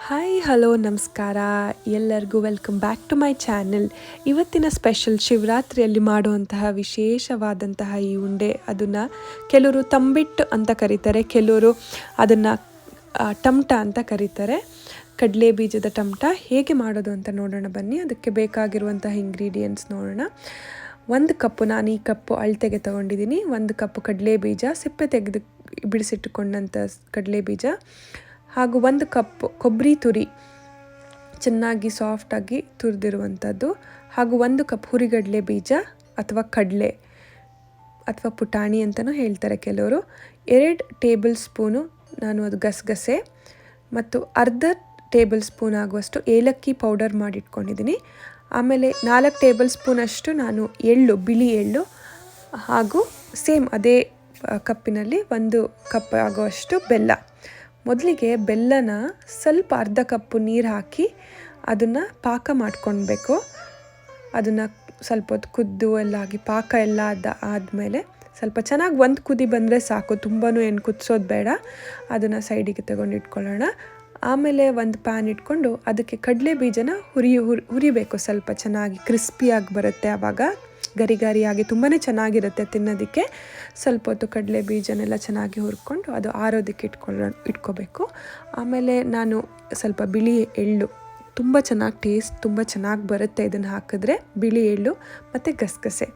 Hi hello ನಮಸ್ಕಾರ ಎಲ್ಲರಿಗೂ welcome back to my channel. ಇವತ್ತಿನ ಸ್ಪೆಷಲ್ ಶಿವರಾತ್ರಿಯಲ್ಲಿ ಮಾಡುವಂತಹ ವಿಶೇಷವಾದಂತಹ ಈ ಉಂಡೆ, ಅದನ್ನು ಕೆಲವರು ತಂಬಿಟ್ಟು ಅಂತ ಕರೀತಾರೆ, ಕೆಲವರು ಅದನ್ನು ಟಮಟ ಅಂತ ಕರೀತಾರೆ. ಕಡಲೆ ಬೀಜದ ಟಮಟ ಹೇಗೆ ಮಾಡೋದು ಅಂತ ನೋಡೋಣ ಬನ್ನಿ. ಅದಕ್ಕೆ ಬೇಕಾಗಿರುವಂತಹ ಇಂಗ್ರೀಡಿಯೆಂಟ್ಸ್ ನೋಡೋಣ. 1 ಕಪ್ಪು, ನಾನು ಈ ಕಪ್ಪು ಅಳತೆಗೆ ತೊಗೊಂಡಿದ್ದೀನಿ. 1 ಕಪ್ಪು ಕಡಲೆ ಬೀಜ, ಸಿಪ್ಪೆ ತೆಗೆದು ಬಿಡಿಸಿಟ್ಟುಕೊಂಡಂಥ ಕಡಲೆ ಬೀಜ, ಹಾಗೂ 1 ಕಪ್ ಕೊಬ್ಬರಿ ತುರಿ ಚೆನ್ನಾಗಿ ಸಾಫ್ಟಾಗಿ ತುರಿದಿರುವಂಥದ್ದು, ಹಾಗೂ 1 ಕಪ್ ಹುರಿಗಡಲೆ ಬೀಜ ಅಥವಾ ಕಡಲೆ ಅಥವಾ ಪುಟಾಣಿ ಅಂತಲೂ ಹೇಳ್ತಾರೆ ಕೆಲವರು. 2 ಟೇಬಲ್ ಸ್ಪೂನು ನಾನು ಅದು ಗಸಗಸೆ, ಮತ್ತು ಅರ್ಧ ಟೇಬಲ್ ಸ್ಪೂನ್ ಆಗುವಷ್ಟು ಏಲಕ್ಕಿ ಪೌಡರ್ ಮಾಡಿಟ್ಕೊಂಡಿದ್ದೀನಿ. ಆಮೇಲೆ 4 ಟೇಬಲ್ ಸ್ಪೂನಷ್ಟು ನಾನು ಎಳ್ಳು, ಬಿಳಿ ಎಳ್ಳು, ಹಾಗೂ ಸೇಮ್ ಅದೇ ಕಪ್ಪಿನಲ್ಲಿ 1 ಕಪ್ ಆಗುವಷ್ಟು ಬೆಲ್ಲ. ಮೊದಲಿಗೆ ಬೆಲ್ಲನ ಸ್ವಲ್ಪ ಅರ್ಧ ಕಪ್ಪು ನೀರು ಹಾಕಿ ಅದನ್ನು ಪಾಕ ಮಾಡ್ಕೊಳ್ಬೇಕು. ಅದನ್ನು ಸ್ವಲ್ಪ ಹೊತ್ತು ಕುದ್ದು ಎಲ್ಲ ಆಗಿ ಪಾಕ ಎಲ್ಲ ಆದಮೇಲೆ ಸ್ವಲ್ಪ ಚೆನ್ನಾಗಿ 1 ಕುದಿ ಬಂದರೆ ಸಾಕು, ತುಂಬಾ ಏನು ಕುದಿಸೋದು ಬೇಡ. ಅದನ್ನು ಸೈಡಿಗೆ ತಗೊಂಡು ಇಟ್ಕೊಳ್ಳೋಣ. ಆಮೇಲೆ ಒಂದು ಪ್ಯಾನ್ ಇಟ್ಕೊಂಡು ಅದಕ್ಕೆ ಕಡಲೆ ಬೀಜನ ಹುರಿಬೇಕು. ಸ್ವಲ್ಪ ಚೆನ್ನಾಗಿ ಕ್ರಿಸ್ಪಿಯಾಗಿ ಬರುತ್ತೆ, ಆವಾಗ ಗರಿ ಗರಿಯಾಗಿ ತುಂಬಾ ಚೆನ್ನಾಗಿರುತ್ತೆ ತಿನ್ನೋದಕ್ಕೆ. ಸ್ವಲ್ಪ ಹೊತ್ತು ಕಡಲೆ ಬೀಜನೆಲ್ಲ ಚೆನ್ನಾಗಿ ಹುರ್ಕೊಂಡು ಅದು ಆರೋದಕ್ಕೆ ಇಟ್ಕೋಬೇಕು. ಆಮೇಲೆ ನಾನು ಸ್ವಲ್ಪ ಬಿಳಿ ಎಳ್ಳು, ತುಂಬ ಚೆನ್ನಾಗಿ ಟೇಸ್ಟ್ ತುಂಬ ಚೆನ್ನಾಗಿ ಬರುತ್ತೆ ಇದನ್ನು ಹಾಕಿದ್ರೆ. ಬಿಳಿ ಎಳ್ಳು ಮತ್ತು ಗಸಗಸೆ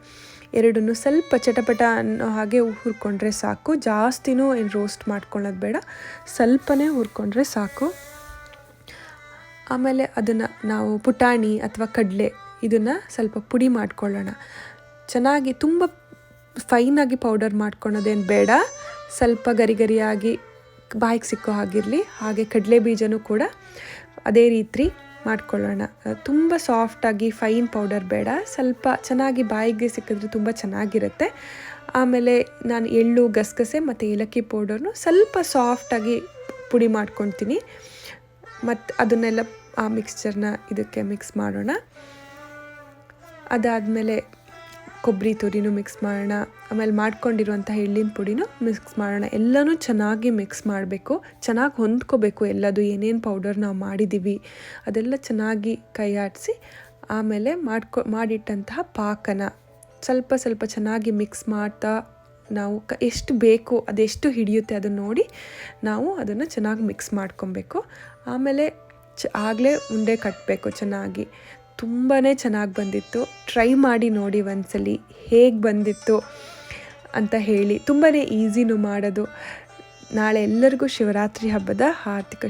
ಎರಡನ್ನೂ ಸ್ವಲ್ಪ ಚಟಪಟ ಅನ್ನೋ ಹಾಗೆ ಹುರ್ಕೊಂಡ್ರೆ ಸಾಕು. ಜಾಸ್ತಿನೂ ಏನು ರೋಸ್ಟ್ ಮಾಡ್ಕೊಳ್ಳೋದು ಬೇಡ, ಸ್ವಲ್ಪನೇ ಹುರ್ಕೊಂಡ್ರೆ ಸಾಕು. ಆಮೇಲೆ ಅದನ್ನು ನಾವು ಪುಟಾಣಿ ಅಥವಾ ಕಡಲೆ ಇದನ್ನು ಸ್ವಲ್ಪ ಪುಡಿ ಮಾಡ್ಕೊಳ್ಳೋಣ. ಚೆನ್ನಾಗಿ ತುಂಬ ಫೈನಾಗಿ ಪೌಡರ್ ಮಾಡ್ಕೊಳ್ಳೋದೇನು ಬೇಡ, ಸ್ವಲ್ಪ ಗರಿ ಗರಿಯಾಗಿ ಬಾಯಿಗೆ ಸಿಕ್ಕೋ ಹಾಗಿರಲಿ. ಹಾಗೆ ಕಡಲೆ ಬೀಜನೂ ಕೂಡ ಅದೇ ರೀತಿ ಮಾಡ್ಕೊಳ್ಳೋಣ. ತುಂಬ ಸಾಫ್ಟಾಗಿ ಫೈನ್ ಪೌಡರ್ ಬೇಡ, ಸ್ವಲ್ಪ ಚೆನ್ನಾಗಿ ಬಾಯಿಗೆ ಸಿಕ್ಕಿದ್ರೆ ತುಂಬ ಚೆನ್ನಾಗಿರುತ್ತೆ. ಆಮೇಲೆ ನಾನು ಎಳ್ಳು, ಗಸಗಸೆ ಮತ್ತು ಏಲಕ್ಕಿ ಪೌಡರ್ನು ಸ್ವಲ್ಪ ಸಾಫ್ಟಾಗಿ ಪುಡಿ ಮಾಡ್ಕೊತೀನಿ. ಮತ್ತು ಅದನ್ನೆಲ್ಲ ಆ ಮಿಕ್ಸ್ಚರ್ನ ಇದಕ್ಕೆ ಮಿಕ್ಸ್ ಮಾಡೋಣ. ಅದಾದಮೇಲೆ ಕೊಬ್ಬರಿ ತುರಿನೂ ಮಿಕ್ಸ್ ಮಾಡೋಣ. ಆಮೇಲೆ ಮಾಡ್ಕೊಂಡಿರುವಂಥ ಎಳ್ಳಿನ ಪುಡಿನೂ ಮಿಕ್ಸ್ ಮಾಡೋಣ. ಎಲ್ಲನೂ ಚೆನ್ನಾಗಿ ಮಿಕ್ಸ್ ಮಾಡಬೇಕು, ಚೆನ್ನಾಗಿ ಹೊಂದ್ಕೋಬೇಕು ಎಲ್ಲದು. ಏನೇನು ಪೌಡರ್ ನಾವು ಮಾಡಿದ್ದೀವಿ ಅದೆಲ್ಲ ಚೆನ್ನಾಗಿ ಕೈ ಆಡಿಸಿ, ಆಮೇಲೆ ಮಾಡಿಟ್ಟಂತಹ ಪಾಕನ ಸ್ವಲ್ಪ ಸ್ವಲ್ಪ ಚೆನ್ನಾಗಿ ಮಿಕ್ಸ್ ಮಾಡ್ತಾ ನಾವು ಎಷ್ಟು ಬೇಕು ಅದೆಷ್ಟು ಹಿಡಿಯುತ್ತೆ ಅದನ್ನು ನೋಡಿ ನಾವು ಅದನ್ನು ಚೆನ್ನಾಗಿ ಮಿಕ್ಸ್ ಮಾಡ್ಕೊಬೇಕು. ಆಮೇಲೆ ಆಗಲೇ ಉಂಡೆ ಕಟ್ಟಬೇಕು ಚೆನ್ನಾಗಿ. ತುಂಬಾ ಚೆನ್ನಾಗಿ ಬಂದಿತ್ತು. ಟ್ರೈ ಮಾಡಿ ನೋಡಿ ಒಂದ್ಸಲಿ ಹೇಗೆ ಬಂದಿತ್ತು ಅಂತ ಹೇಳಿ. ತುಂಬಾ ಈಸಿನೂ ಮಾಡೋದು. ನಾಳೆ ಎಲ್ಲರಿಗೂ ಶಿವರಾತ್ರಿ ಹಬ್ಬದ ಹಾರ್ದಿಕ